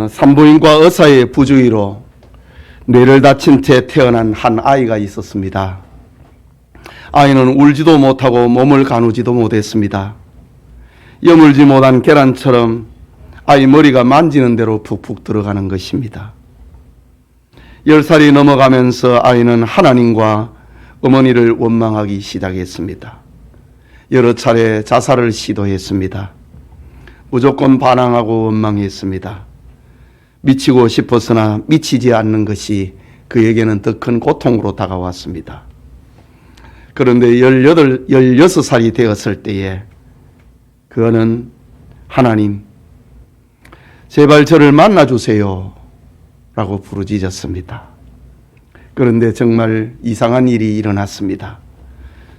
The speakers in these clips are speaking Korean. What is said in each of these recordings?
산부인과 의사의 부주의로 뇌를 다친 채 태어난 한 아이가 있었습니다. 아이는 울지도 못하고 몸을 가누지도 못했습니다. 여물지 못한 계란처럼 아이 머리가 만지는 대로 푹푹 들어가는 것입니다. 10살이 넘어가면서 아이는 하나님과 어머니를 원망하기 시작했습니다. 여러 차례 자살을 시도했습니다. 무조건 반항하고 원망했습니다. 미치고 싶었으나 미치지 않는 것이 그에게는 더 큰 고통으로 다가왔습니다. 그런데 16살이 되었을 때에 그는 하나님, 제발 저를 만나주세요 라고 부르짖었습니다. 그런데 정말 이상한 일이 일어났습니다.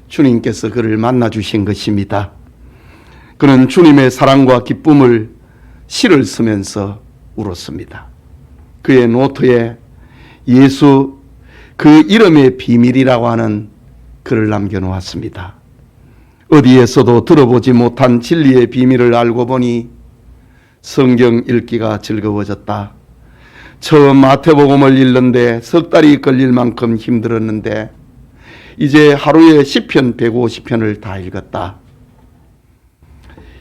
주님께서 그를 만나주신 것입니다. 그는 주님의 사랑과 기쁨을 시를 쓰면서 울었습니다. 그의 노트에 예수 그 이름의 비밀이라고 하는 글을 남겨놓았습니다. 어디에서도 들어보지 못한 진리의 비밀을 알고 보니 성경 읽기가 즐거워졌다. 처음 마태복음을 읽는데 석 달이 걸릴 만큼 힘들었는데 이제 하루에 시편 150편을 다 읽었다.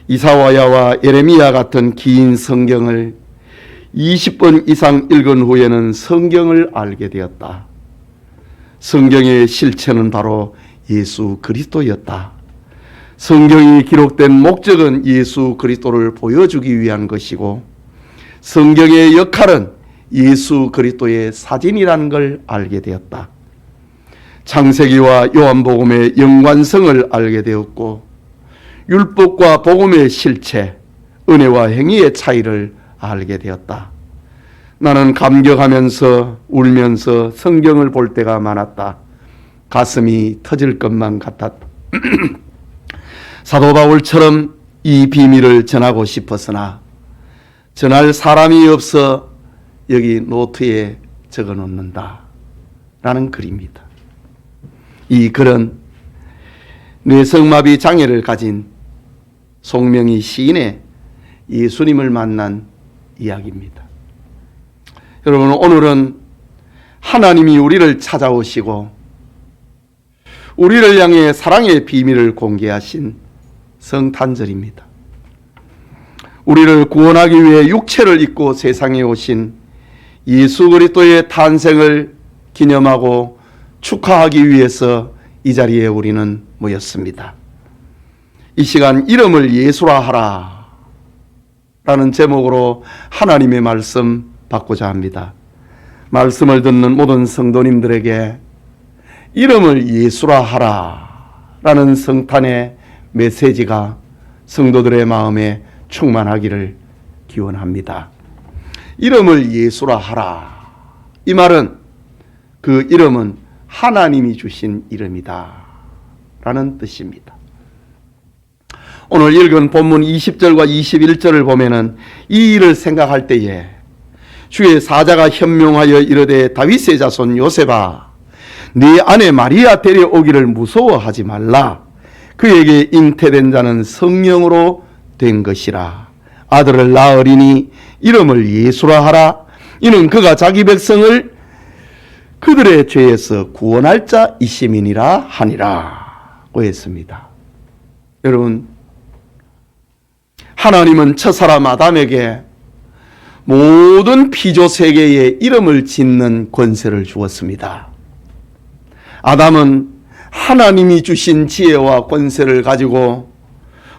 이사야와 예레미야 같은 긴 성경을 20번 이상 읽은 후에는 성경을 알게 되었다. 성경의 실체는 바로 예수 그리스도였다. 성경이 기록된 목적은 예수 그리스도를 보여주기 위한 것이고 성경의 역할은 예수 그리스도의 사진이라는 걸 알게 되었다. 창세기와 요한복음의 연관성을 알게 되었고 율법과 복음의 실체, 은혜와 행위의 차이를 알게 되었다. 나는 감격하면서 울면서 성경을 볼 때가 많았다. 가슴이 터질 것만 같았다. 사도 바울처럼 이 비밀을 전하고 싶었으나 전할 사람이 없어 여기 노트에 적어 놓는다 라는 글입니다. 이 글은 뇌성마비 장애를 가진 송명희 시인의 예수님을 만난 이야기입니다. 여러분, 오늘은 하나님이 우리를 찾아오시고 우리를 향해 사랑의 비밀을 공개하신 성탄절입니다. 우리를 구원하기 위해 육체를 입고 세상에 오신 예수 그리스도의 탄생을 기념하고 축하하기 위해서 이 자리에 우리는 모였습니다. 이 시간 이름을 예수라 하라 라는 제목으로 하나님의 말씀 받고자 합니다. 말씀을 듣는 모든 성도님들에게 이름을 예수라 하라 라는 성탄의 메시지가 성도들의 마음에 충만하기를 기원합니다. 이름을 예수라 하라. 이 말은 그 이름은 하나님이 주신 이름이다 라는 뜻입니다. 오늘 읽은 본문 20절과 21절을 보면은 이 일을 생각할 때에 주의 사자가 현명하여 이르되 다윗의 자손 요셉아, 네 아내 마리아 데려오기를 무서워하지 말라. 그에게 잉태된 자는 성령으로 된 것이라. 아들을 낳으리니 이름을 예수라 하라. 이는 그가 자기 백성을 그들의 죄에서 구원할 자이심이니라 하니라 고 했습니다. 여러분, 하나님은 첫사람 아담에게 모든 피조 세계에 이름을 짓는 권세를 주었습니다. 아담은 하나님이 주신 지혜와 권세를 가지고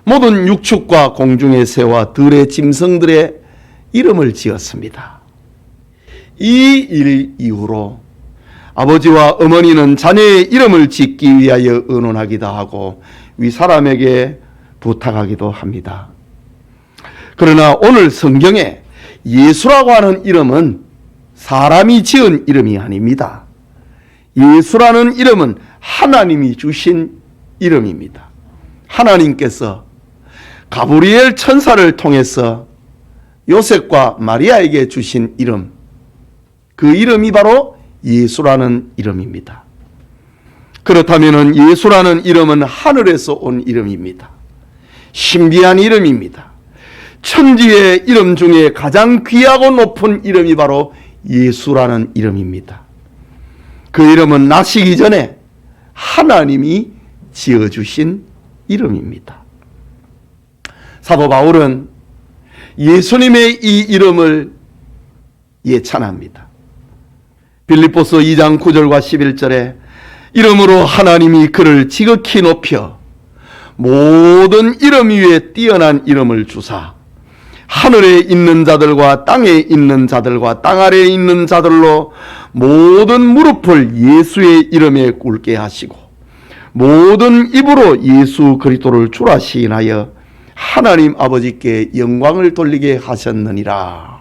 모든 육축과 공중의 새와 들의 짐승들의 이름을 지었습니다. 이 일 이후로 아버지와 어머니는 자녀의 이름을 짓기 위하여 의논하기도 하고 윗사람에게 부탁하기도 합니다. 그러나 오늘 성경에 예수라고 하는 이름은 사람이 지은 이름이 아닙니다. 예수라는 이름은 하나님이 주신 이름입니다. 하나님께서 가브리엘 천사를 통해서 요셉과 마리아에게 주신 이름, 그 이름이 바로 예수라는 이름입니다. 그렇다면 예수라는 이름은 하늘에서 온 이름입니다. 신비한 이름입니다. 천지의 이름 중에 가장 귀하고 높은 이름이 바로 예수라는 이름입니다. 그 이름은 나시기 전에 하나님이 지어주신 이름입니다. 사도 바울은 예수님의 이 이름을 예찬합니다. 빌립보서 2장 9절과 11절에 이름으로 하나님이 그를 지극히 높여 모든 이름 위에 뛰어난 이름을 주사 하늘에 있는 자들과 땅에 있는 자들과 땅 아래에 있는 자들로 모든 무릎을 예수의 이름에 꿇게 하시고 모든 입으로 예수 그리스도를 주라 시인하여 하나님 아버지께 영광을 돌리게 하셨느니라.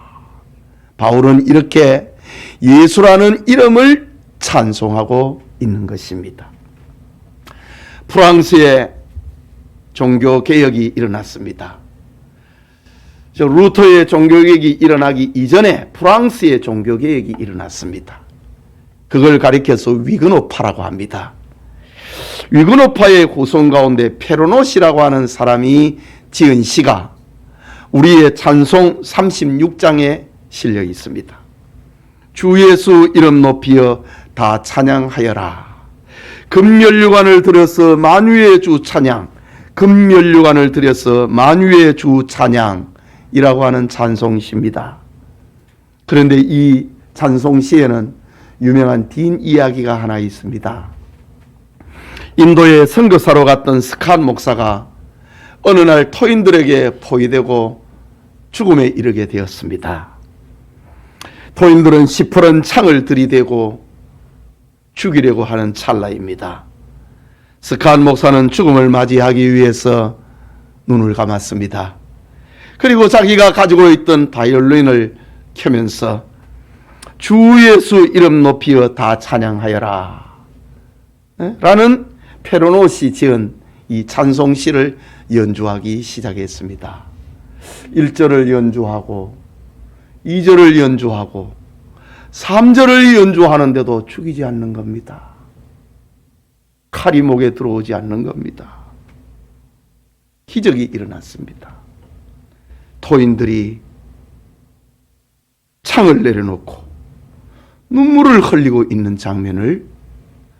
바울은 이렇게 예수라는 이름을 찬송하고 있는 것입니다. 프랑스에 종교개혁이 일어났습니다. 루터의 종교개혁이 일어나기 이전에 프랑스의 종교개혁이 일어났습니다. 그걸 가리켜서 위그노파라고 합니다. 위그노파의 후손 가운데 페르노시라고 하는 사람이 지은 시가 우리의 찬송 36장에 실려 있습니다. 주 예수 이름 높이여 다 찬양하여라. 금면류관을 들여서 만유의 주 찬양, 금면류관을 들여서 만유의 주 찬양이라고 하는 찬송시입니다. 그런데 이 찬송시에는 유명한 딘 이야기가 하나 있습니다. 인도에 선교사로 갔던 스캇 목사가 어느 날 토인들에게 포위되고 죽음에 이르게 되었습니다. 토인들은 시퍼런 창을 들이대고 죽이려고 하는 찰나입니다. 스캇 목사는 죽음을 맞이하기 위해서 눈을 감았습니다. 그리고 자기가 가지고 있던 바이올린을 켜면서 주 예수 이름 높이어 다 찬양하여라 라는 페르노시 지은 이 찬송시를 연주하기 시작했습니다. 1절을 연주하고 2절을 연주하고 3절을 연주하는데도 죽이지 않는 겁니다. 칼이 목에 들어오지 않는 겁니다. 기적이 일어났습니다. 토인들이 창을 내려놓고 눈물을 흘리고 있는 장면을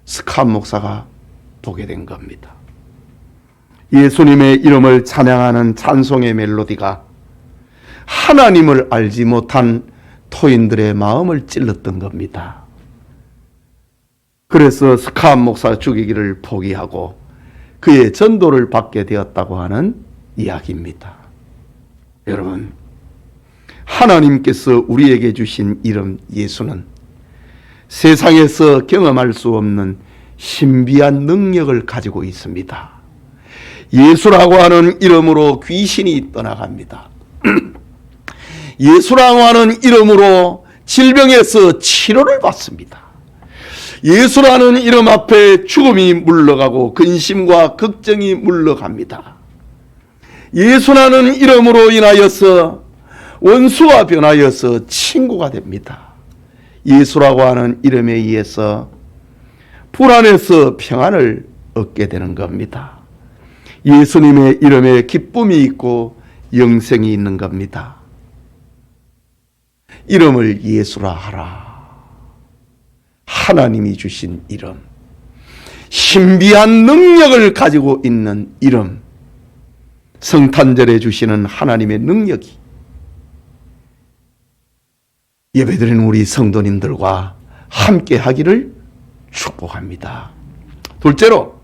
스캇 목사가 보게 된 겁니다. 예수님의 이름을 찬양하는 찬송의 멜로디가 하나님을 알지 못한 토인들의 마음을 찔렀던 겁니다. 그래서 스캇 목사 죽이기를 포기하고 그의 전도를 받게 되었다고 하는 이야기입니다. 여러분, 하나님께서 우리에게 주신 이름 예수는 세상에서 경험할 수 없는 신비한 능력을 가지고 있습니다. 예수라고 하는 이름으로 귀신이 떠나갑니다. 예수라고 하는 이름으로 질병에서 치료를 받습니다. 예수라는 이름 앞에 죽음이 물러가고 근심과 걱정이 물러갑니다. 예수라는 이름으로 인하여서 원수가 변하여서 친구가 됩니다. 예수라고 하는 이름에 의해서 불안에서 평안을 얻게 되는 겁니다. 예수님의 이름에 기쁨이 있고 영생이 있는 겁니다. 이름을 예수라 하라. 하나님이 주신 이름, 신비한 능력을 가지고 있는 이름, 성탄절에 주시는 하나님의 능력이 예배드리는 우리 성도님들과 함께 하기를 축복합니다. 둘째로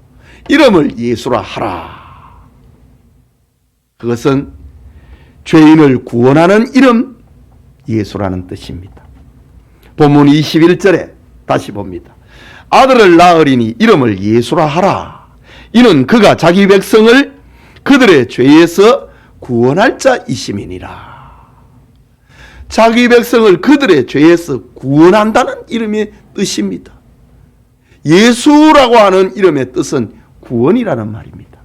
이름을 예수라 하라. 그것은 죄인을 구원하는 이름 예수라는 뜻입니다. 본문 21절에 다시 봅니다. 아들을 낳으리니 이름을 예수라 하라. 이는 그가 자기 백성을 그들의 죄에서 구원할 자이심이니라. 자기 백성을 그들의 죄에서 구원한다는 이름의 뜻입니다. 예수라고 하는 이름의 뜻은 구원이라는 말입니다.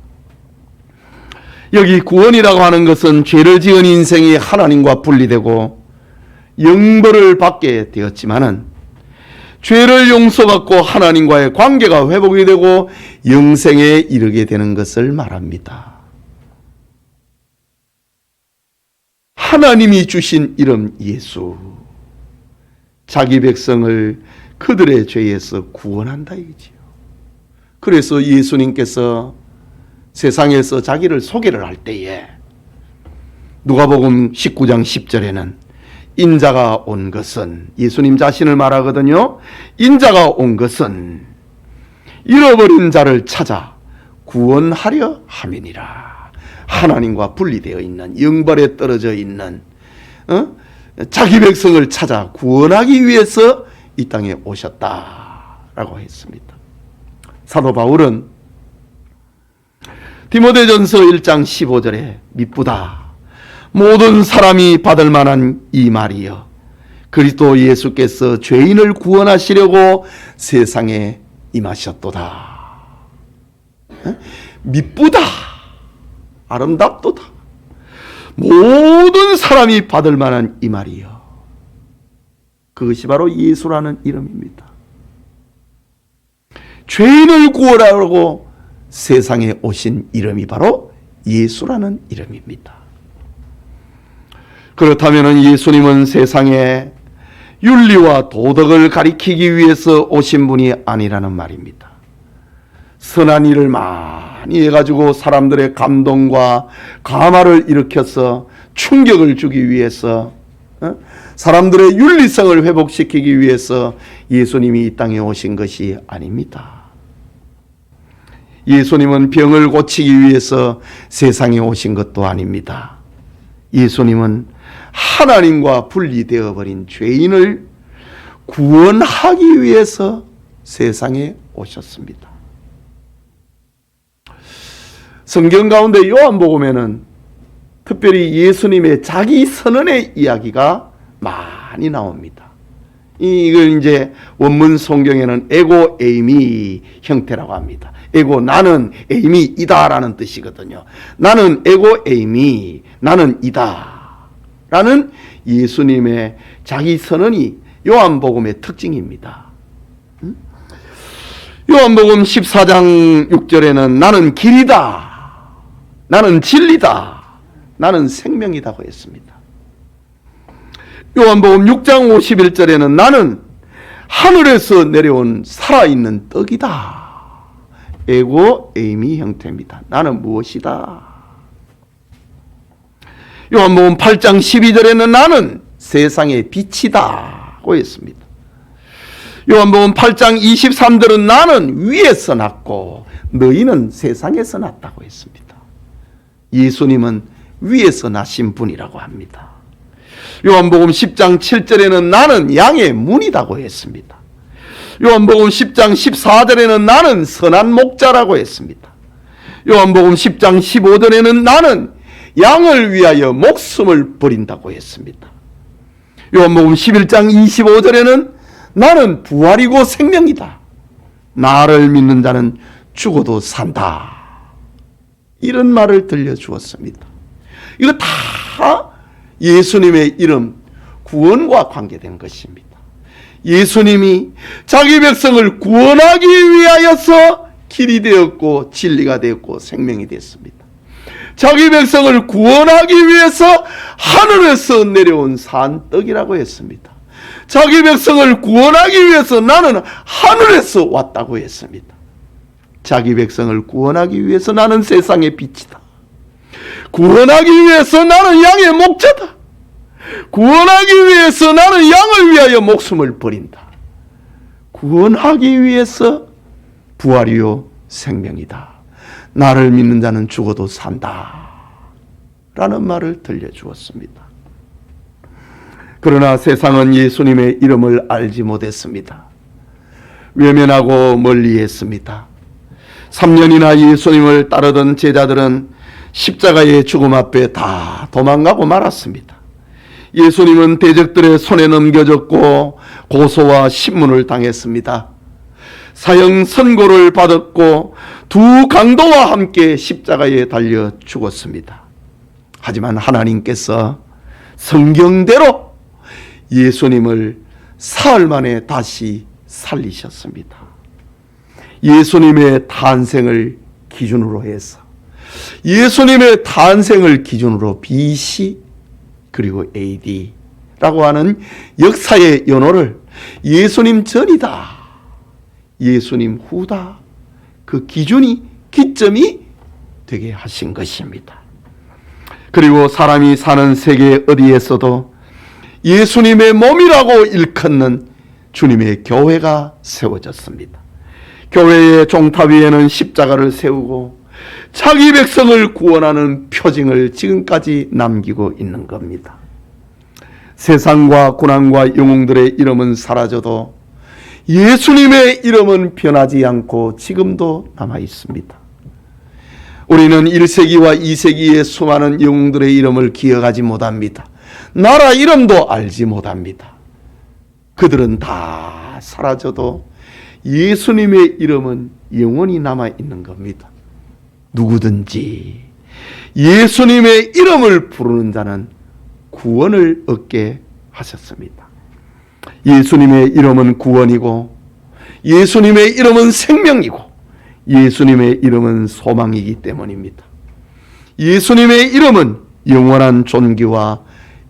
여기 구원이라고 하는 것은 죄를 지은 인생이 하나님과 분리되고 영벌을 받게 되었지만은 죄를 용서받고 하나님과의 관계가 회복이 되고 영생에 이르게 되는 것을 말합니다. 하나님이 주신 이름 예수. 자기 백성을 그들의 죄에서 구원한다 이거지요. 그래서 예수님께서 세상에서 자기를 소개를 할 때에 누가복음 19장 10절에는 인자가 온 것은, 예수님 자신을 말하거든요. 인자가 온 것은 잃어버린 자를 찾아 구원하려 함이니라. 하나님과 분리되어 있는, 영벌에 떨어져 있는 자기 백성을 찾아 구원하기 위해서 이 땅에 오셨다라고 했습니다. 사도 바울은 디모데전서 1장 15절에 미쁘다 모든 사람이 받을 만한 이 말이여 그리스도 예수께서 죄인을 구원하시려고 세상에 임하셨도다. 미쁘다, 아름답도다, 모든 사람이 받을 만한 이 말이여. 그것이 바로 예수라는 이름입니다. 죄인을 구원하려고 세상에 오신 이름이 바로 예수라는 이름입니다. 그렇다면 예수님은 세상에 윤리와 도덕을 가리키기 위해서 오신 분이 아니라는 말입니다. 선한 일을 많이 해가지고 사람들의 감동과 감화를 일으켜서 충격을 주기 위해서, 사람들의 윤리성을 회복시키기 위해서 예수님이 이 땅에 오신 것이 아닙니다. 예수님은 병을 고치기 위해서 세상에 오신 것도 아닙니다. 예수님은 하나님과 분리되어 버린 죄인을 구원하기 위해서 세상에 오셨습니다. 성경 가운데 요한복음에는 특별히 예수님의 자기 선언의 이야기가 많이 나옵니다. 이걸 이제 원문 성경에는 에고 에이미 형태라고 합니다. 에고, 나는, 에이미, 이다라는 뜻이거든요. 나는 에고 에이미, 나는 이다 라는 예수님의 자기 선언이 요한복음의 특징입니다. 요한복음 14장 6절에는 나는 길이다, 나는 진리다, 나는 생명이다고 했습니다. 요한복음 6장 51절에는 나는 하늘에서 내려온 살아있는 떡이다. 에고 에이미 형태입니다. 나는 무엇이다. 요한복음 8장 12절에는 나는 세상의 빛이다고 했습니다. 요한복음 8장 23절은 나는 위에서 났고 너희는 세상에서 났다고 했습니다. 예수님은 위에서 나신 분이라고 합니다. 요한복음 10장 7절에는 나는 양의 문이라고 했습니다. 요한복음 10장 14절에는 나는 선한 목자라고 했습니다. 요한복음 10장 15절에는 나는 양을 위하여 목숨을 버린다고 했습니다. 요한복음 11장 25절에는 나는 부활이고 생명이다. 나를 믿는 자는 죽어도 산다. 이런 말을 들려주었습니다. 이거 다 예수님의 이름, 구원과 관계된 것입니다. 예수님이 자기 백성을 구원하기 위하여서 길이 되었고 진리가 되었고 생명이 됐습니다. 자기 백성을 구원하기 위해서 하늘에서 내려온 산떡이라고 했습니다. 자기 백성을 구원하기 위해서 나는 하늘에서 왔다고 했습니다. 자기 백성을 구원하기 위해서 나는 세상의 빛이다. 구원하기 위해서 나는 양의 목자다. 구원하기 위해서 나는 양을 위하여 목숨을 버린다. 구원하기 위해서 부활이요 생명이다. 나를 믿는 자는 죽어도 산다. 라는 말을 들려주었습니다. 그러나 세상은 예수님의 이름을 알지 못했습니다. 외면하고 멀리했습니다. 3년이나 예수님을 따르던 제자들은 십자가의 죽음 앞에 다 도망가고 말았습니다. 예수님은 대적들의 손에 넘겨졌고 고소와 신문을 당했습니다. 사형 선고를 받았고 두 강도와 함께 십자가에 달려 죽었습니다. 하지만 하나님께서 성경대로 예수님을 사흘 만에 다시 살리셨습니다. 예수님의 탄생을 기준으로 해서, 예수님의 탄생을 기준으로 BC 그리고 AD라고 하는 역사의 연호를 예수님 전이다, 예수님 후다, 그 기점이 되게 하신 것입니다. 그리고 사람이 사는 세계 어디에서도 예수님의 몸이라고 일컫는 주님의 교회가 세워졌습니다. 교회의 종탑 위에는 십자가를 세우고 자기 백성을 구원하는 표징을 지금까지 남기고 있는 겁니다. 세상과 고난과 영웅들의 이름은 사라져도 예수님의 이름은 변하지 않고 지금도 남아 있습니다. 우리는 1세기와 2세기의 수많은 영웅들의 이름을 기억하지 못합니다. 나라 이름도 알지 못합니다. 그들은 다 사라져도 예수님의 이름은 영원히 남아 있는 겁니다. 누구든지 예수님의 이름을 부르는 자는 구원을 얻게 하셨습니다. 예수님의 이름은 구원이고, 예수님의 이름은 생명이고, 예수님의 이름은 소망이기 때문입니다. 예수님의 이름은 영원한 존귀와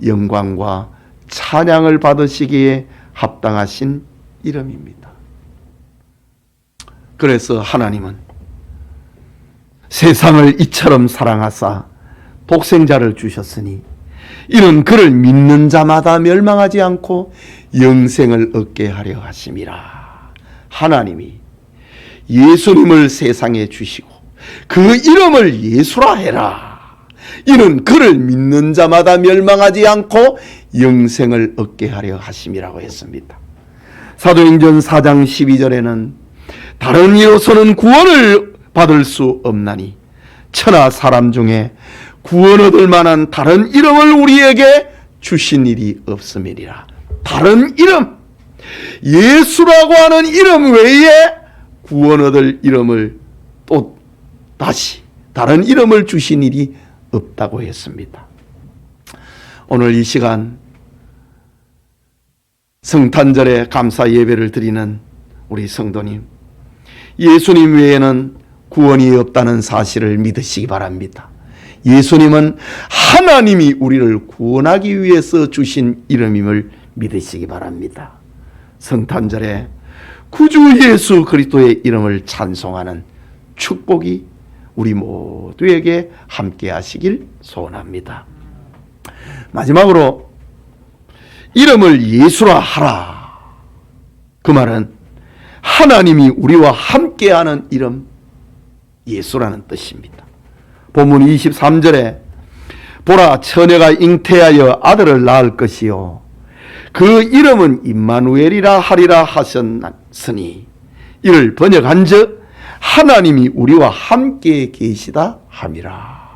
영광과 찬양을 받으시기에 합당하신 이름입니다. 그래서 하나님은 세상을 이처럼 사랑하사 독생자를 주셨으니 이는 그를 믿는 자마다 멸망하지 않고 영생을 얻게 하려 하심이라. 하나님이 예수님을 세상에 주시고 그 이름을 예수라 해라. 이는 그를 믿는 자마다 멸망하지 않고 영생을 얻게 하려 하심이라고 했습니다. 사도행전 4장 12절에는 다른 이로서는 구원을 받을 수 없나니 천하 사람 중에 구원 얻을 만한 다른 이름을 우리에게 주신 일이 없음이니라. 다른 이름, 예수라고 하는 이름 외에 구원 얻을 이름을 또 다시 다른 이름을 주신 일이 없다고 했습니다. 오늘 이 시간 성탄절에 감사 예배를 드리는 우리 성도님, 예수님 외에는 구원이 없다는 사실을 믿으시기 바랍니다. 예수님은 하나님이 우리를 구원하기 위해서 주신 이름임을 믿으시기 바랍니다. 성탄절에 구주 예수 그리스도의 이름을 찬송하는 축복이 우리 모두에게 함께 하시길 소원합니다. 마지막으로 이름을 예수라 하라. 그 말은 하나님이 우리와 함께하는 이름 예수라는 뜻입니다. 본문 23절에 보라 처녀가 잉태하여 아들을 낳을 것이요 그 이름은 임마누엘이라 하리라 하셨으니 이를 번역한즉 하나님이 우리와 함께 계시다 함이라.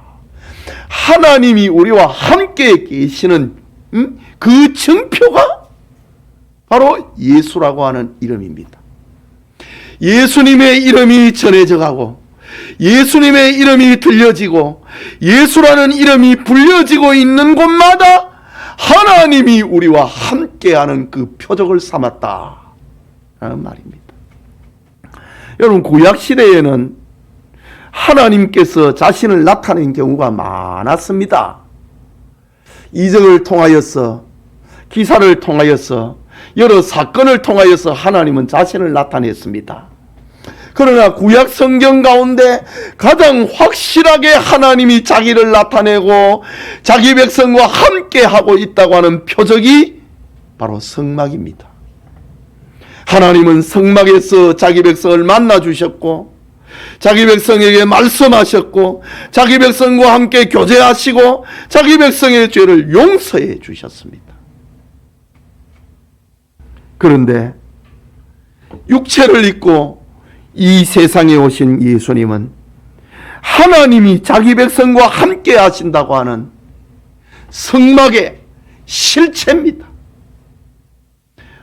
하나님이 우리와 함께 계시는 그 증표가 바로 예수라고 하는 이름입니다. 예수님의 이름이 전해져 가고 예수님의 이름이 들려지고 예수라는 이름이 불려지고 있는 곳마다 하나님이 우리와 함께하는 그 표적을 삼았다 라는 말입니다. 여러분, 구약시대에는 하나님께서 자신을 나타낸 경우가 많았습니다. 이적을 통하여서, 기사를 통하여서, 여러 사건을 통하여서 하나님은 자신을 나타냈습니다. 그러나 구약 성경 가운데 가장 확실하게 하나님이 자기를 나타내고 자기 백성과 함께 하고 있다고 하는 표적이 바로 성막입니다. 하나님은 성막에서 자기 백성을 만나 주셨고 자기 백성에게 말씀하셨고 자기 백성과 함께 교제하시고 자기 백성의 죄를 용서해 주셨습니다. 그런데 육체를 입고 이 세상에 오신 예수님은 하나님이 자기 백성과 함께 하신다고 하는 성막의 실체입니다.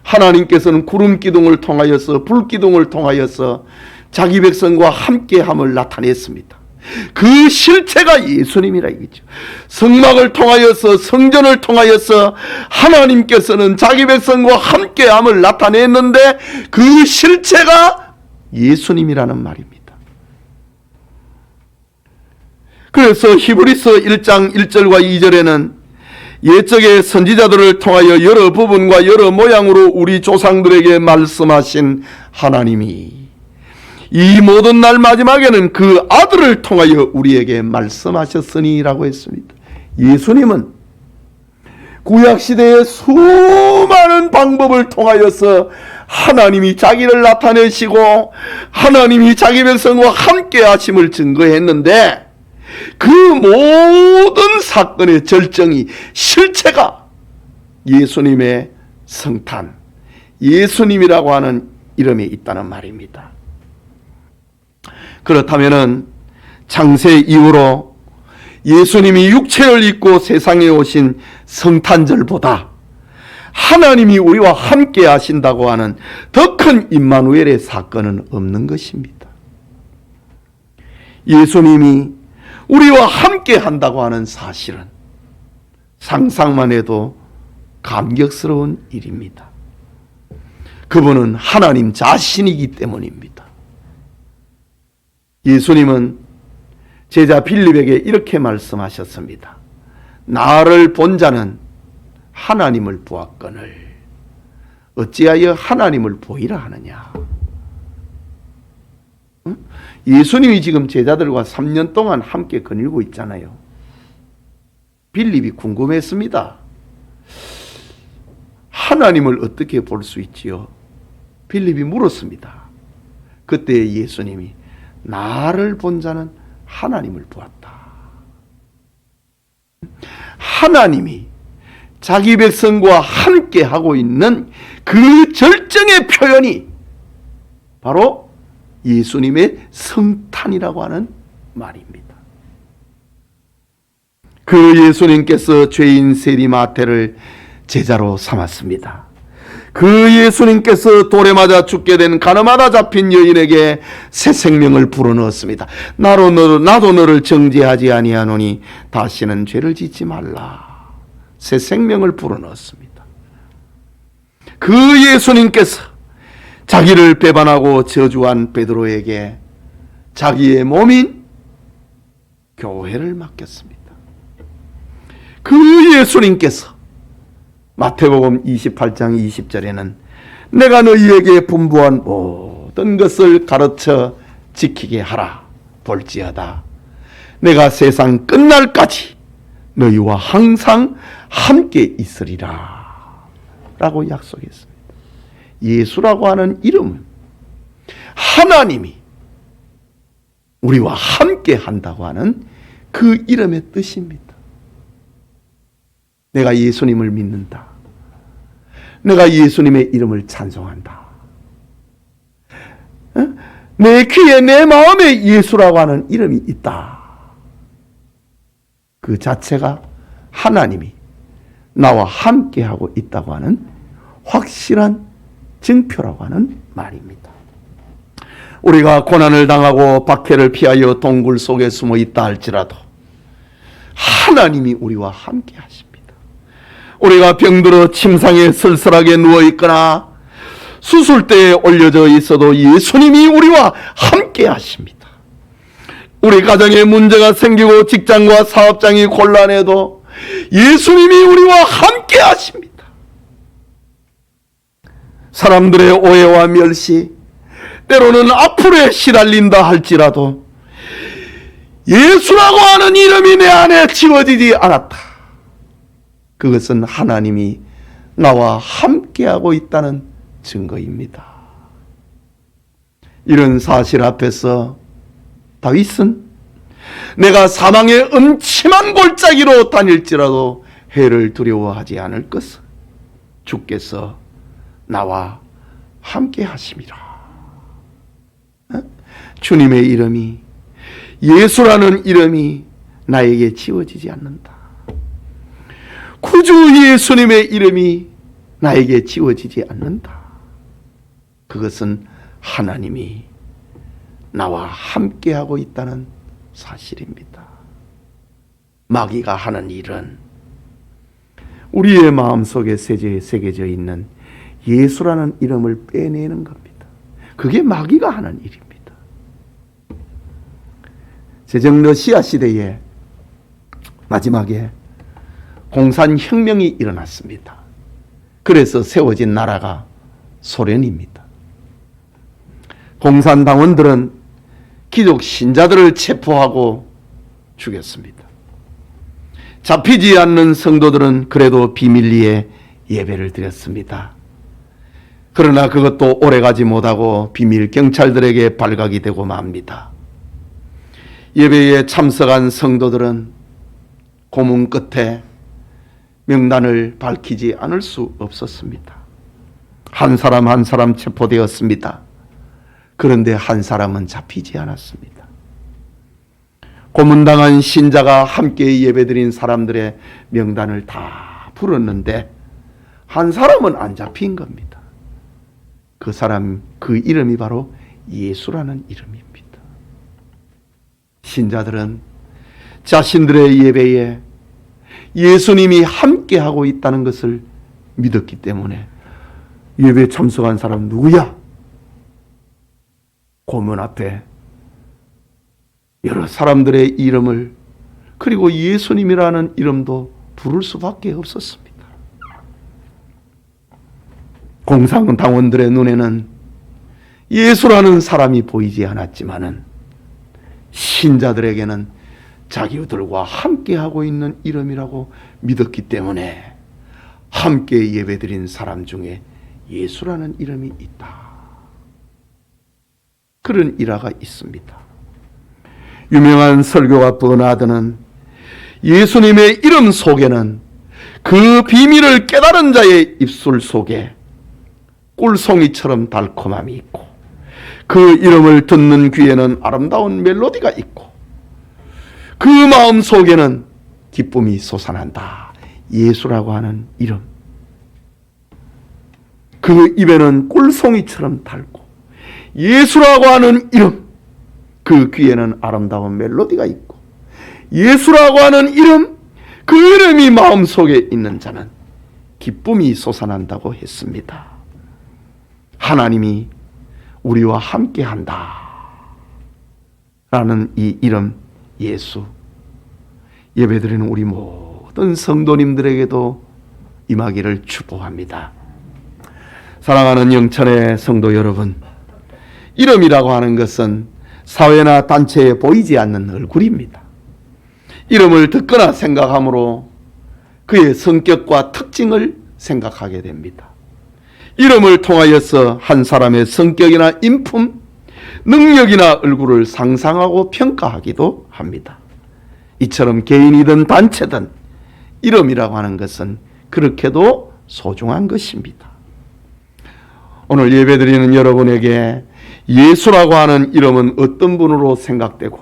하나님께서는 구름 기둥을 통하여서 불 기둥을 통하여서 자기 백성과 함께함을 나타냈습니다. 그 실체가 예수님이라 이거죠. 성막을 통하여서 성전을 통하여서 하나님께서는 자기 백성과 함께함을 나타냈는데 그 실체가 예수님이라는 말입니다. 그래서 히브리서 1장 1절과 2절에는 옛적의 선지자들을 통하여 여러 부분과 여러 모양으로 우리 조상들에게 말씀하신 하나님이 이 모든 날 마지막에는 그 아들을 통하여 우리에게 말씀하셨으니라고 했습니다. 예수님은 구약시대의 수많은 방법을 통하여서 하나님이 자기를 나타내시고 하나님이 자기 백성과 함께 하심을 증거했는데, 그 모든 사건의 절정이, 실체가 예수님의 성탄, 예수님이라고 하는 이름에 있다는 말입니다. 그렇다면 창세 이후로 예수님이 육체를 입고 세상에 오신 성탄절보다 하나님이 우리와 함께 하신다고 하는 더 큰 임마누엘의 사건은 없는 것입니다. 예수님이 우리와 함께 한다고 하는 사실은 상상만 해도 감격스러운 일입니다. 그분은 하나님 자신이기 때문입니다. 예수님은 제자 빌립에게 이렇게 말씀하셨습니다. 나를 본 자는 하나님을 보았거늘 어찌하여 하나님을 보이라 하느냐. 예수님이 지금 제자들과 3년 동안 함께 거닐고 있잖아요. 빌립이 궁금했습니다. 하나님을 어떻게 볼 수 있지요? 빌립이 물었습니다. 그때 예수님이 나를 본 자는 하나님을 보았다. 하나님이 자기 백성과 함께 하고 있는 그 절정의 표현이 바로 예수님의 성탄이라고 하는 말입니다. 그 예수님께서 죄인 세리마태를 제자로 삼았습니다. 그 예수님께서 돌에 맞아 죽게 된 가늠하다 잡힌 여인에게 새 생명을 불어넣었습니다. 나도 너를 정죄하지 아니하노니 다시는 죄를 짓지 말라. 새 생명을 불어넣었습니다. 그 예수님께서 자기를 배반하고 저주한 베드로에게 자기의 몸인 교회를 맡겼습니다. 그 예수님께서 마태복음 28장 20절에는 내가 너희에게 분부한 모든 것을 가르쳐 지키게 하라. 볼지어다 내가 세상 끝날까지 너희와 항상 함께 있으리라 라고 약속했습니다. 예수라고 하는 이름은 하나님이 우리와 함께 한다고 하는 그 이름의 뜻입니다. 내가 예수님을 믿는다. 내가 예수님의 이름을 찬송한다. 내 귀에 내 마음에 예수라고 하는 이름이 있다. 그 자체가 하나님이 나와 함께하고 있다고 하는 확실한 증표라고 하는 말입니다. 우리가 고난을 당하고 박해를 피하여 동굴 속에 숨어 있다 할지라도 하나님이 우리와 함께 하십니다. 우리가 병들어 침상에 쓸쓸하게 누워있거나 수술대에 올려져 있어도 예수님이 우리와 함께 하십니다. 우리 가정에 문제가 생기고 직장과 사업장이 곤란해도 예수님이 우리와 함께 하십니다. 사람들의 오해와 멸시, 때로는 악플에 시달린다 할지라도 예수라고 하는 이름이 내 안에 지워지지 않았다. 그것은 하나님이 나와 함께하고 있다는 증거입니다. 이런 사실 앞에서 다윗은 내가 사망의 음침한 골짜기로 다닐지라도 해를 두려워하지 않을 것은 주께서 나와 함께 하심이라. 주님의 이름이, 예수라는 이름이 나에게 지워지지 않는다. 구주 예수님의 이름이 나에게 지워지지 않는다. 그것은 하나님이 나와 함께하고 있다는 사실입니다. 마귀가 하는 일은 우리의 마음속에 새겨져 있는 예수라는 이름을 빼내는 겁니다. 그게 마귀가 하는 일입니다. 제정 러시아 시대에 마지막에 공산혁명이 일어났습니다. 그래서 세워진 나라가 소련입니다. 공산당원들은 기독 신자들을 체포하고 죽였습니다. 잡히지 않는 성도들은 그래도 비밀리에 예배를 드렸습니다. 그러나 그것도 오래가지 못하고 비밀 경찰들에게 발각이 되고 맙니다. 예배에 참석한 성도들은 고문 끝에 명단을 밝히지 않을 수 없었습니다. 한 사람 한 사람 체포되었습니다. 그런데 한 사람은 잡히지 않았습니다. 고문당한 신자가 함께 예배드린 사람들의 명단을 다 풀었는데 한 사람은 안 잡힌 겁니다. 그 사람, 그 이름이 바로 예수라는 이름입니다. 신자들은 자신들의 예배에 예수님이 함께하고 있다는 것을 믿었기 때문에 예배에 참석한 사람 누구야? 고문 앞에 여러 사람들의 이름을 그리고 예수님이라는 이름도 부를 수밖에 없었습니다. 공산당원들의 눈에는 예수라는 사람이 보이지 않았지만은 신자들에게는 자기들과 함께하고 있는 이름이라고 믿었기 때문에 함께 예배드린 사람 중에 예수라는 이름이 있다. 그런 일화가 있습니다. 유명한 설교가 버나드는 예수님의 이름 속에는 그 비밀을 깨달은 자의 입술 속에 꿀송이처럼 달콤함이 있고 그 이름을 듣는 귀에는 아름다운 멜로디가 있고 그 마음 속에는 기쁨이 솟아난다. 예수라고 하는 이름. 그 입에는 꿀송이처럼 달고 예수라고 하는 이름. 그 귀에는 아름다운 멜로디가 있고 예수라고 하는 이름. 그 이름이 마음속에 있는 자는 기쁨이 솟아난다고 했습니다. 하나님이 우리와 함께한다 라는 이 이름 예수, 예배드리는 우리 모든 성도님들에게도 임하기를 축복합니다. 사랑하는 영천의 성도 여러분, 이름이라고 하는 것은 사회나 단체에 보이지 않는 얼굴입니다. 이름을 듣거나 생각함으로 그의 성격과 특징을 생각하게 됩니다. 이름을 통하여서 한 사람의 성격이나 인품, 능력이나 얼굴을 상상하고 평가하기도 합니다. 이처럼 개인이든 단체든 이름이라고 하는 것은 그렇게도 소중한 것입니다. 오늘 예배드리는 여러분에게 예수라고 하는 이름은 어떤 분으로 생각되고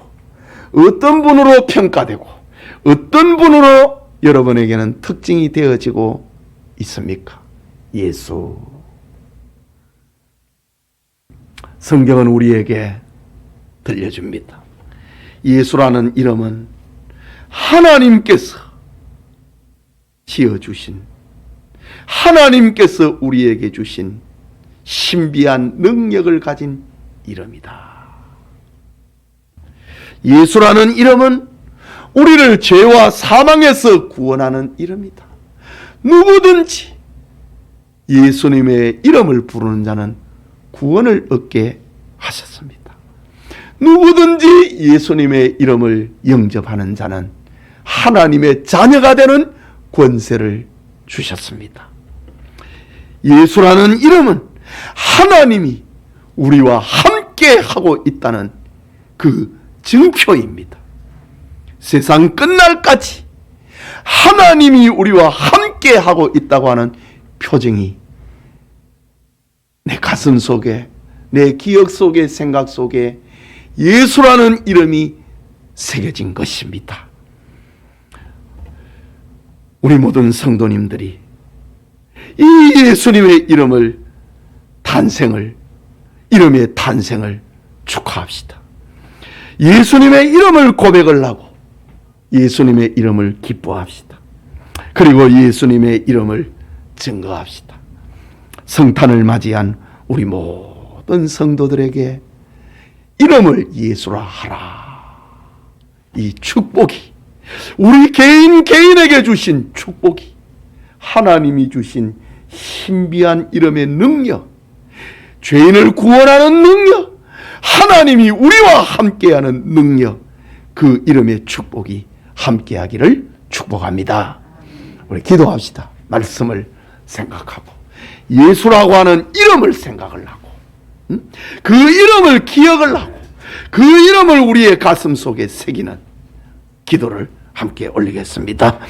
어떤 분으로 평가되고 어떤 분으로 여러분에게는 특징이 되어지고 있습니까? 예수. 성경은 우리에게 들려줍니다. 예수라는 이름은 하나님께서 지어주신, 하나님께서 우리에게 주신 신비한 능력을 가진 이름이다. 예수라는 이름은 우리를 죄와 사망에서 구원하는 이름이다. 누구든지 예수님의 이름을 부르는 자는 구원을 얻게 하셨습니다. 누구든지 예수님의 이름을 영접하는 자는 하나님의 자녀가 되는 권세를 주셨습니다. 예수라는 이름은 하나님이 우리와 함께 하고 있다는 그 증표입니다. 세상 끝날까지 하나님이 우리와 함께 하고 있다고 하는 표징이 내 가슴 속에, 내 기억 속에, 생각 속에 예수라는 이름이 새겨진 것입니다. 우리 모든 성도님들이 이 예수님의 이름의 탄생을 축하합시다. 예수님의 이름을 고백을 하고 예수님의 이름을 기뻐합시다. 그리고 예수님의 이름을 증거합시다. 성탄을 맞이한 우리 모든 성도들에게 이름을 예수라 하라. 이 축복이 우리 개인에게 주신 축복이 하나님이 주신 신비한 이름의 능력, 죄인을 구원하는 능력, 하나님이 우리와 함께하는 능력, 그 이름의 축복이 함께하기를 축복합니다. 우리 기도합시다. 말씀을 생각하고 예수라고 하는 이름을 생각을 하고 그 이름을 기억을 하고 그 이름을 우리의 가슴 속에 새기는 기도를 함께 올리겠습니다.